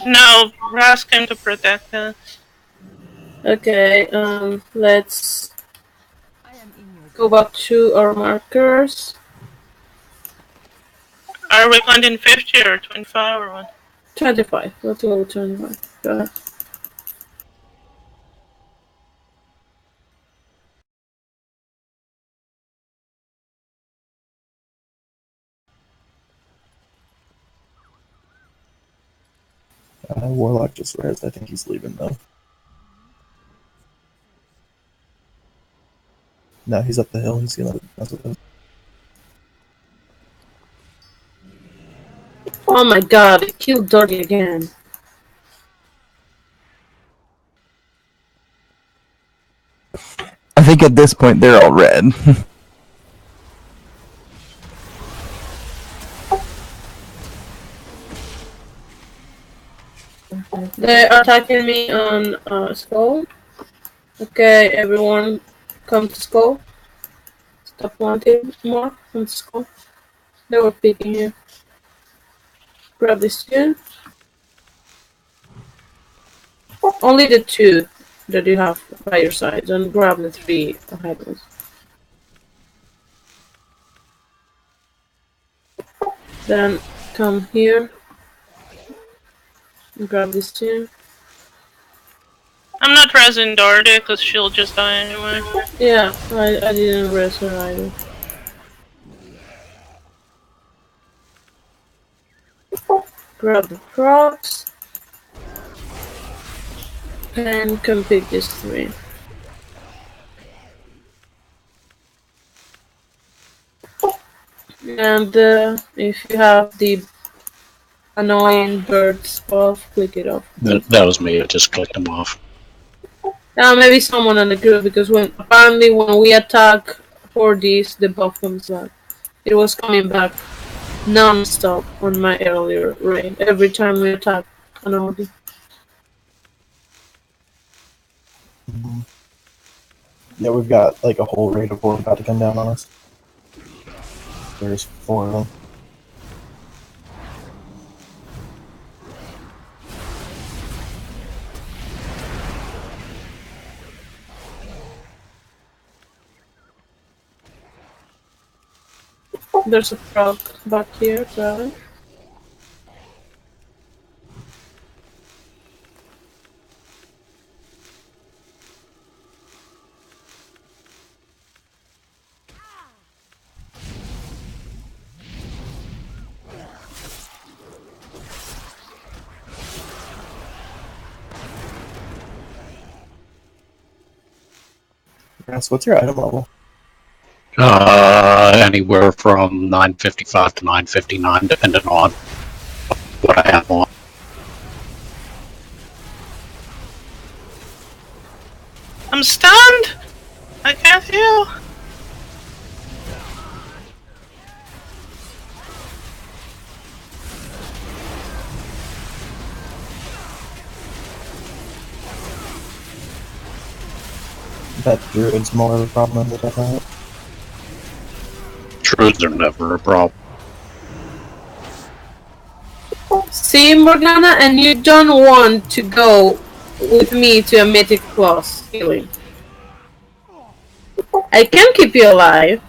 No, Ras came to protect us. Okay, let's go back to our markers. Are we planting 50 or 25 or what? 25. Let's go with 25. Go ahead. Warlock just rezzed. I think he's leaving though. No, he's up the hill. He's gonna. That's what it is. Oh my god, it killed Dirty again. I think at this point they're all red. They are attacking me on Skull. Okay, everyone come to Skull. Stop wanting more on Skull. They were picking you. Grab this two. Only the two that you have by your side. Don't grab the three ahead of us. Then come here. And grab this two. I'm not resing Dorothy because she'll just die anyway. Yeah, I didn't rest her either. Grab the procs. And come pick these three. And if you have the annoying birds off, click it off. That was me. I just clicked them off. Maybe someone on the group, because apparently when we attack for these, the buff comes back. It was coming back non-stop on my earlier raid. Every time we attack an order. Yeah, we've got like a whole raid of war about to come down on us. There's 4 of them. There's a frog back here, brother. Yes, what's your item level? Anywhere from 955 to 959, depending on what I have on. I'm stunned! I can't heal! That druid's more of a problem than I thought. Druids are never a problem. See, Morgana, and you don't want to go with me to a mythic class healing. I can keep you alive.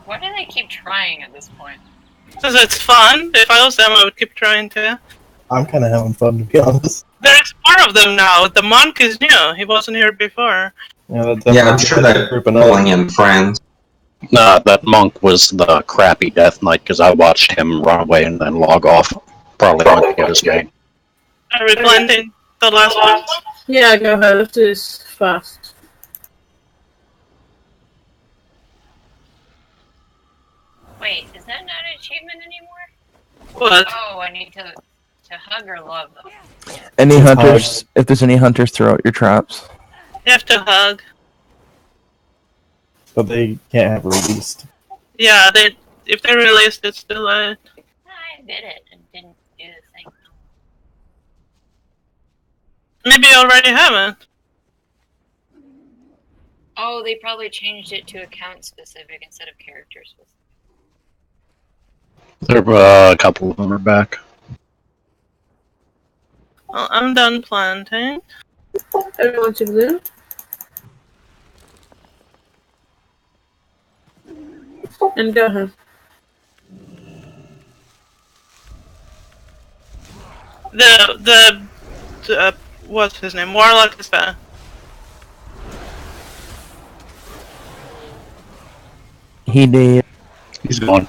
Why do they keep trying at this point? Because it's fun. If I was them, I would keep trying to. I'm kind of having fun, to be honest. There's more of them now. The monk is new. He wasn't here before. Yeah, I'm sure they're pulling in friends. That monk was the crappy Death Knight because I watched him run away and then log off. Probably won't get his game. Are we blending the last one? Yeah, go ahead. Let's do this fast. Wait, is that not an achievement anymore? What? Oh, I need to hug or love them. Any hunters? If there's any hunters, throw out your traps. You have to hug. But they can't have released. Yeah, if they released it, still I did it and didn't do the thing. Maybe you already haven't. Oh, they probably changed it to account specific instead of character specific. There a couple of them are back. Well, I'm done planting. Everyone to blue. And go ahead. The what's his name? Warlock is back. He did. He's gone.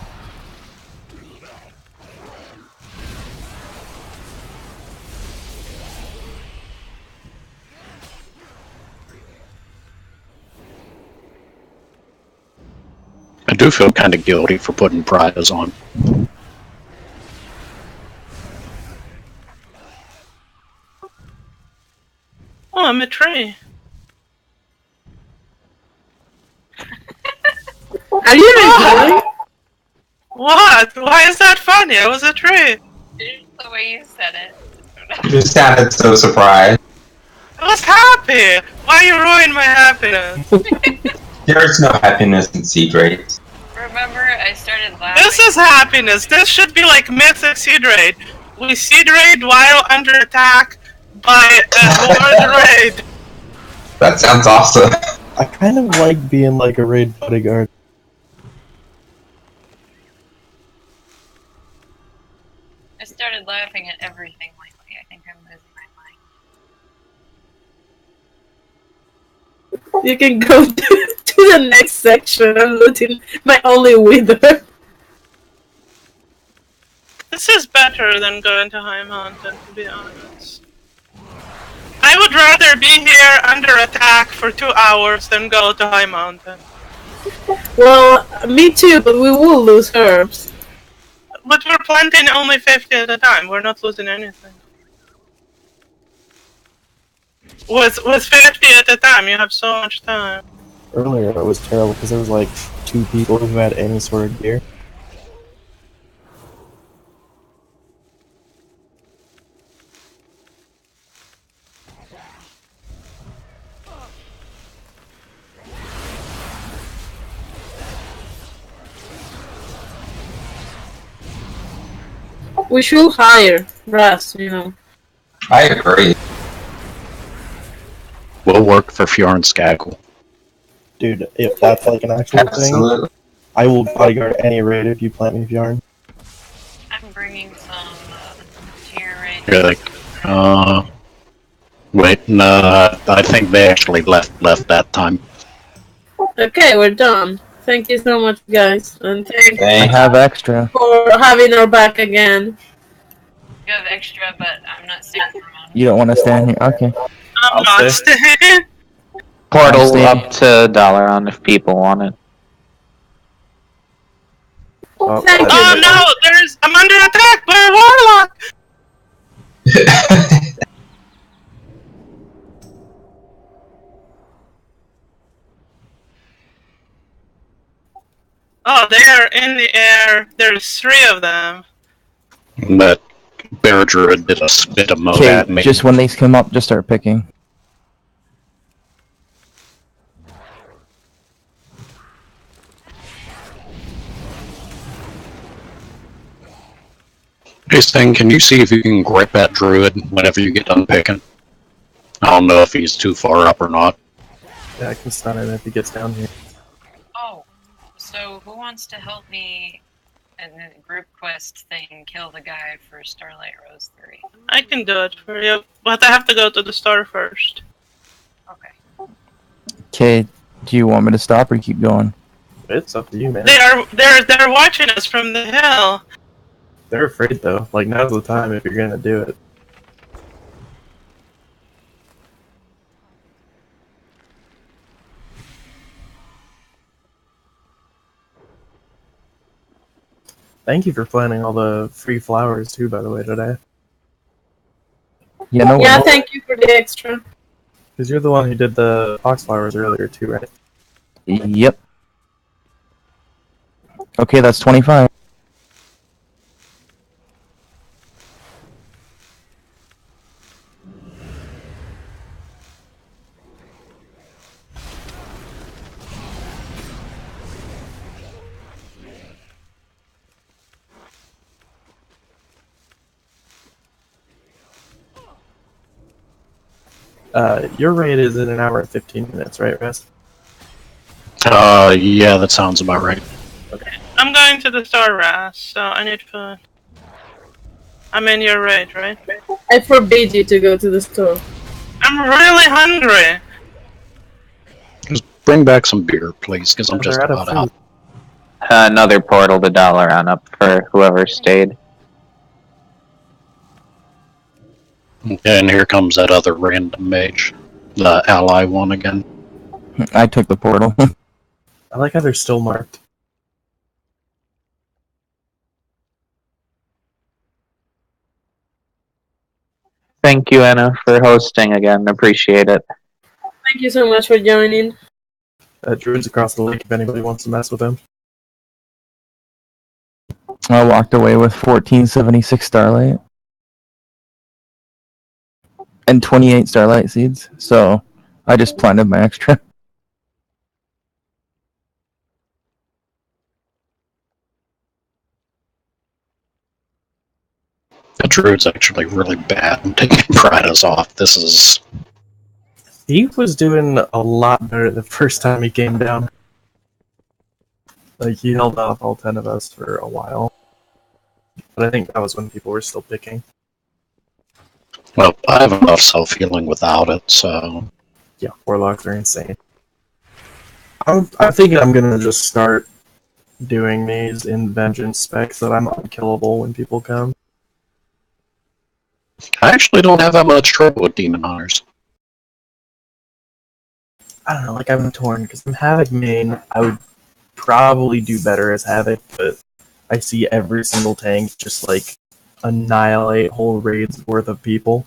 I do feel kind of guilty for putting priors on. Oh, I'm a tree. Are you really? What? Why is that funny? I was a tree. The way you said it. You sounded so surprised. I was happy. Why you ruin my happiness? There's no happiness in seed rates. Remember, I started laughing. This is happiness. This should be like mythic seed raid. We seed raid while under attack by a horde raid. That sounds awesome. I kind of like being like a raid bodyguard. I started laughing at everything lately. I think I'm losing my mind. You can go to the next section. I'm looting my only wither. This is better than going to High Mountain, to be honest. I would rather be here under attack for 2 hours than go to High Mountain. Well, me too, but we will lose herbs. But we're planting only 50 at a time. We're not losing anything. With 50 at a time, you have so much time. Earlier it was terrible because there was like 2 people who had any sort of gear. We should hire Russ, you know. I agree. Will work for Fjorn Skaggle. Dude, if that's like an actual thing, Absolutely. I will bodyguard any raid if you plant me Bjorn. I'm bringing some tier raid. Really? Wait, no, I think they actually left that time. Okay, we're done. Thank you so much, guys. And thank you I have extra. for having our back again. You have extra, but I'm not staying for a You don't want to stand here? Okay. I'm not staying. Portal Stay. up to dollar on if people want it. Thank you. Oh no, I'm under attack by a warlock! Oh, they are in the air. There's 3 of them. That Bear Druid did a spit of mode Okay, at me. just when these come up, just start picking. Hey Sting, can you see if you can grip that druid whenever you get done picking? I don't know if he's too far up or not. Yeah, I can stun him if he gets down here. Oh, so who wants to help me in the group quest thing kill the guy for Starlight Rose 3? I can do it for you, but I have to go to the store first. Okay. Okay, do you want me to stop or keep going? It's up to you, man. They're watching us from the hill. They're afraid though. Like, now's the time if you're gonna do it. Thank you for planting all the free flowers too, by the way, today. Yeah, no Yeah, worries. thank you for the extra. Because you're the one who did the foxflowers earlier too, right? Yep. Okay, that's 25. Your raid is in an hour and 15 minutes, right, Rest? Yeah, that sounds about right. I'm going to the store, Ras, so I need food. I'm in your raid, right? I forbade you to go to the store. I'm really hungry. Just bring back some beer, please, because I'm just They're out of about out. food. Another portal to $1 up for whoever stayed. And here comes that other random mage. The ally one again. I took the portal. I like how they're still marked. Thank you, Anna, for hosting again. Appreciate it. Thank you so much for joining. Druid's across the lake if anybody wants to mess with him. I walked away with 1476 Starlight. And 28 Starlight seeds, so I just planted my extra. The druid's actually really bad. I'm taking Pradas off. This is... He was doing a lot better the first time he came down. Like, he held off all 10 of us for a while. But I think that was when people were still picking. Well, I have enough self-healing without it, so... Yeah, warlocks are insane. I'm thinking I'm gonna just start doing these in vengeance specs so that I'm unkillable when people come. I actually don't have that much trouble with demon hunters. I don't know, like, I'm torn, because I'm Havoc main. I would probably do better as Havoc, but I see every single tank just, like, annihilate whole raids worth of people.